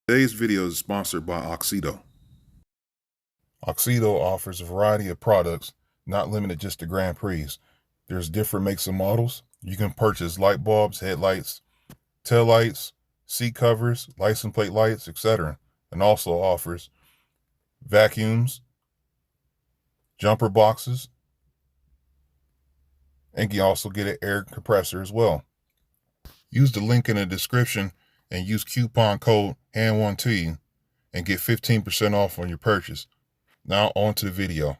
Today's video is sponsored by Oxido. Oxido offers a variety of products, not limited just to Grand Prix. There's different makes and models. You can purchase light bulbs, headlights, tail lights, seat covers, license plate lights, etc. And also offers vacuums, jumper boxes, and you can also get an air compressor as well. Use the link in the description and use coupon code HAND1T and get 15% off on your purchase. Now on to the video.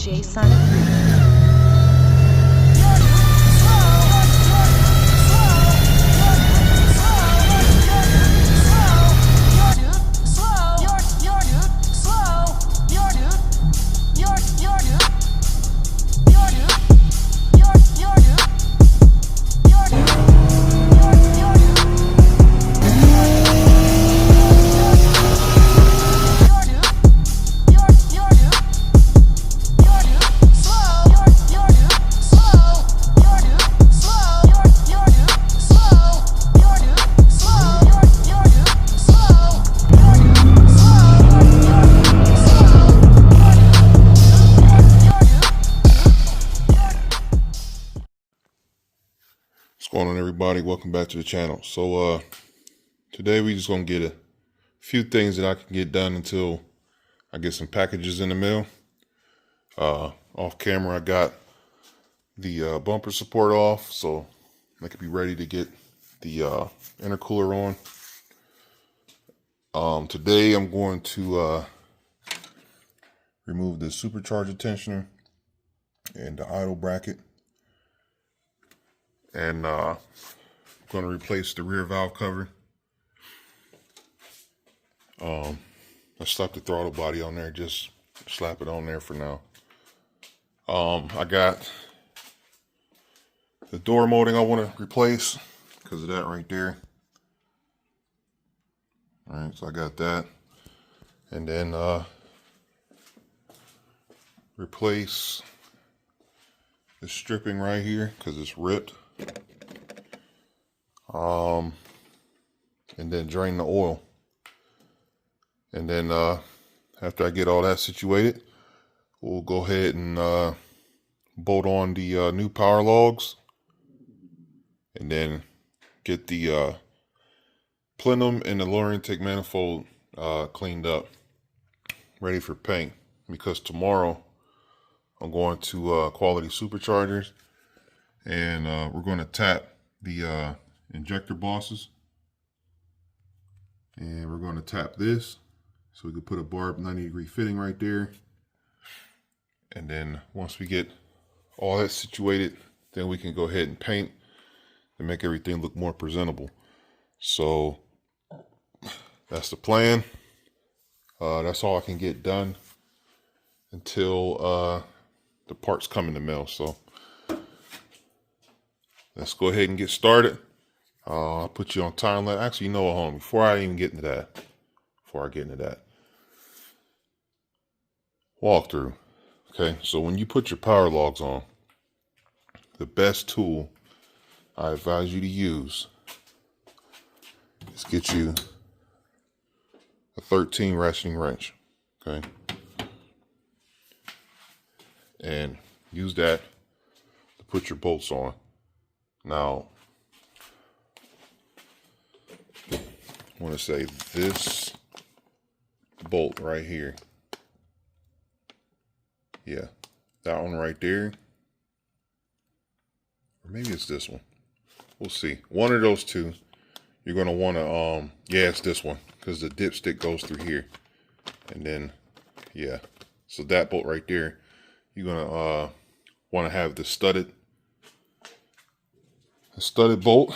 DJ Sonic. What's going on, everybody? Welcome back to the channel. So today we just gonna get a few things that I can get done until I get some packages in the mail. Off camera I got the bumper support off, so I could be ready to get the intercooler on. Today I'm going to remove the supercharger tensioner and the idle bracket. And I'm going to replace the rear valve cover. I slapped the throttle body on there, just slap it on there for now. I got the door molding I want to replace because of that right there. All right, so I got that. And then replace the stripping right here because it's ripped. And then drain the oil. And then after I get all that situated, we'll go ahead and bolt on the new power logs, and then get the plenum and the lower intake manifold cleaned up, ready for paint. Because tomorrow I'm going to Quality Superchargers, and we're going to tap the injector bosses, and we're going to tap this so we can put a barbed 90-degree fitting right there. And then once we get all that situated, then we can go ahead and paint and make everything look more presentable. So that's the plan. That's all I can get done until the parts come in the mail. So let's go ahead and get started. I'll put you on time lapse. Actually, you know what, homie, before I get into that, walkthrough. Okay, so when you put your power logs on, the best tool I advise you to use is get you a 13 ratcheting wrench. Okay, and use that to put your bolts on. Now, I want to say this bolt right here. Yeah, that one right there. Or maybe it's this one. We'll see. One of those two. You're going to want to, yeah, it's this one, because the dipstick goes through here. And then, yeah. So that bolt right there, you're going to want to have the studded bolt,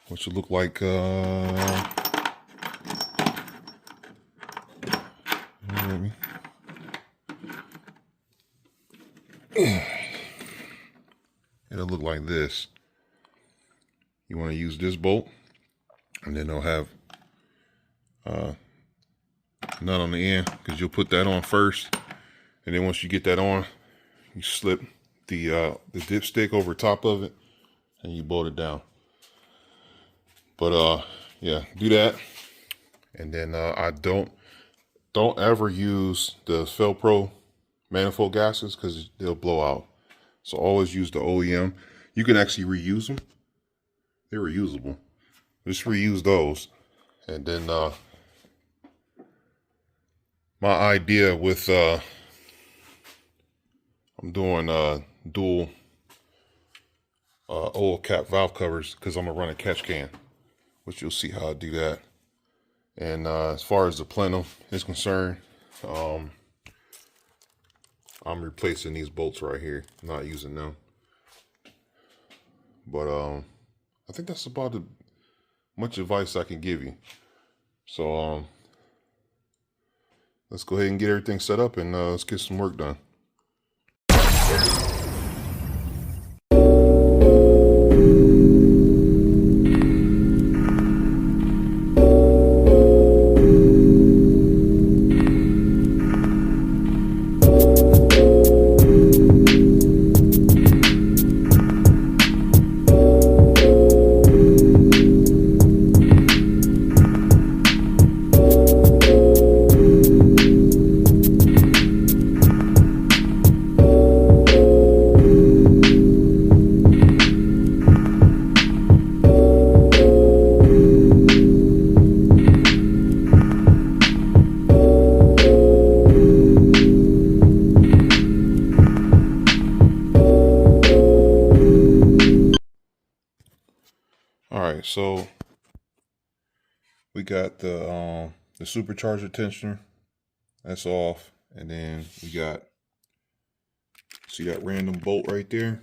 which will look like It'll look like this. You want to use this bolt, and then they'll have nut on the end, because you'll put that on first, and then once you get that on, you slip the dipstick over top of it, and you bolt it down. But yeah, do that, and then I don't ever use the Felpro manifold gaskets because they'll blow out. So always use the OEM. You can actually reuse them. They're reusable. Just reuse those. And then my idea with I'm doing dual oil cap valve covers because I'm gonna run a catch can, which you'll see how I do that. And as far as the plenum is concerned, I'm replacing these bolts right here, not using them. But I think that's about as much advice I can give you. So let's go ahead and get everything set up, and let's get some work done. Alright, so we got the supercharger tensioner, that's off, and then we got, see that random bolt right there?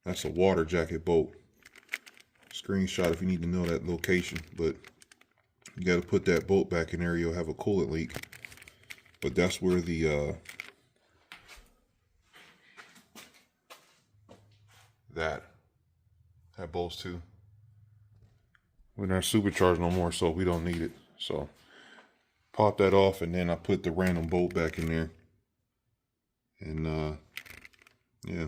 That's a water jacket bolt. Screenshot if you need to know that location, but you got to put that bolt back in there, you'll have a coolant leak. But that's where the that bolts to. We're not supercharged no more, so we don't need it. So pop that off, and then I put the random bolt back in there. And yeah,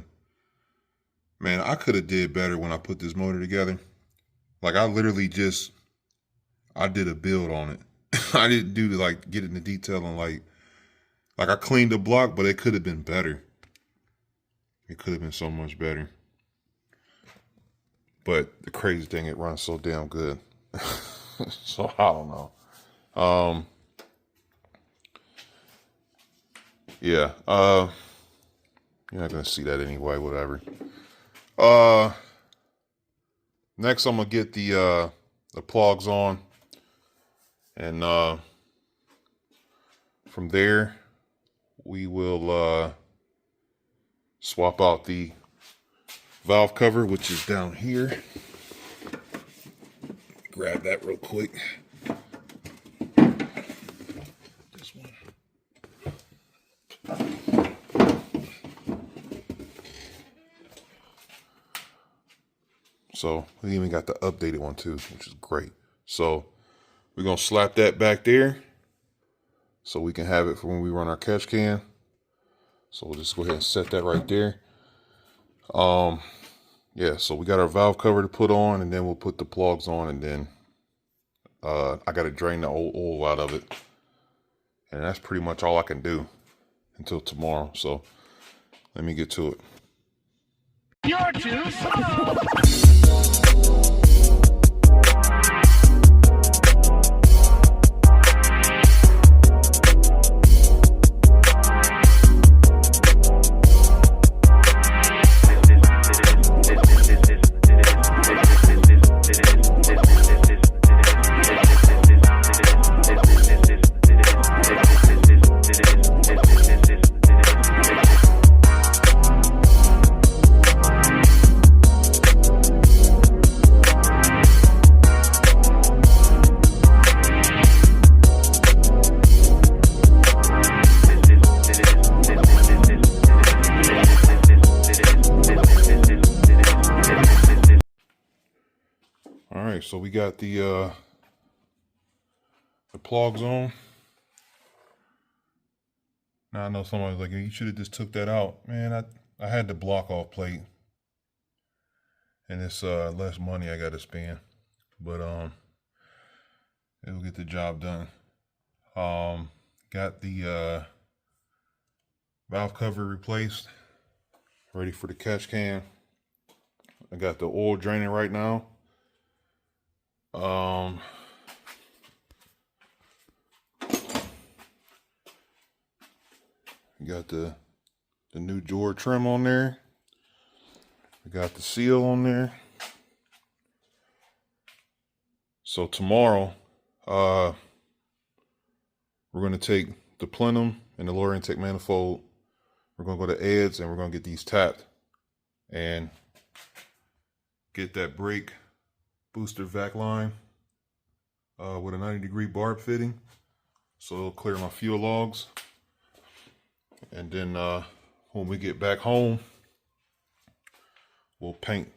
man, I could have did better when I put this motor together. Like I literally I did a build on it. I didn't do like get into detail on like I cleaned the block, but it could have been better. It could have been so much better. But the crazy thing, it runs so damn good. So I don't know. Yeah. You're not gonna see that anyway, whatever. Next I'm gonna get the plugs on, and from there we will swap out the valve cover, which is down here. Grab that real quick. This one. So we even got the updated one too, which is great. So we're gonna slap that back there so we can have it for when we run our catch can. So we'll just go ahead and set that right there. Yeah, so we got our valve cover to put on, and then we'll put the plugs on, and then I got to drain the old oil out of it. And that's pretty much all I can do until tomorrow. So let me get to it. You're too slow. so we got the plugs on. Now I know somebody's like, you should have just took that out. Man, I had the block off plate. And it's less money I gotta spend. But it'll get the job done. Got the valve cover replaced. Ready for the catch can. I got the oil draining right now. Got the new drawer trim on there. We got the seal on there. So tomorrow, we're going to take the plenum and the lower intake manifold. We're going to go to Ed's and we're going to get these tapped and get that brake booster vac line with a 90-degree barb fitting. So it'll clear my fuel logs. And then when we get back home, we'll paint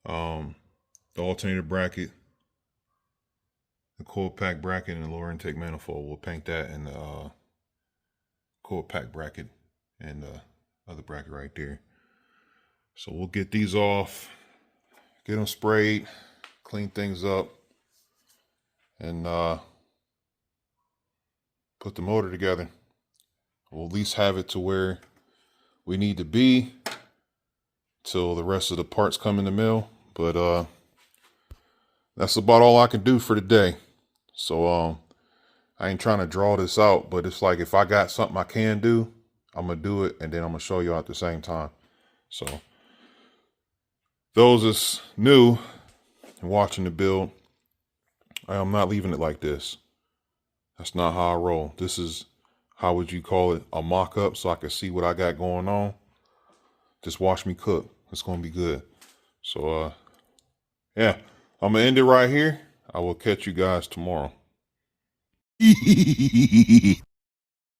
the alternator bracket, the coil pack bracket, and the lower intake manifold. We'll paint that and the coil pack bracket and the other bracket right there. So we'll get these off, get them sprayed, clean things up, and put the motor together. We'll at least have it to where we need to be till the rest of the parts come in the mail. But that's about all I can do for today. So I ain't trying to draw this out, but it's like if I got something I can do, I'm gonna do it, and then I'm gonna show you at the same time. So those is new and watching the build, I am not leaving it like this. That's not how I roll. This is, how would you call it, a mock-up, so I can see what I got going on. Just watch me cook. It's gonna be good. So yeah, I'm gonna end it right here. I will catch you guys tomorrow.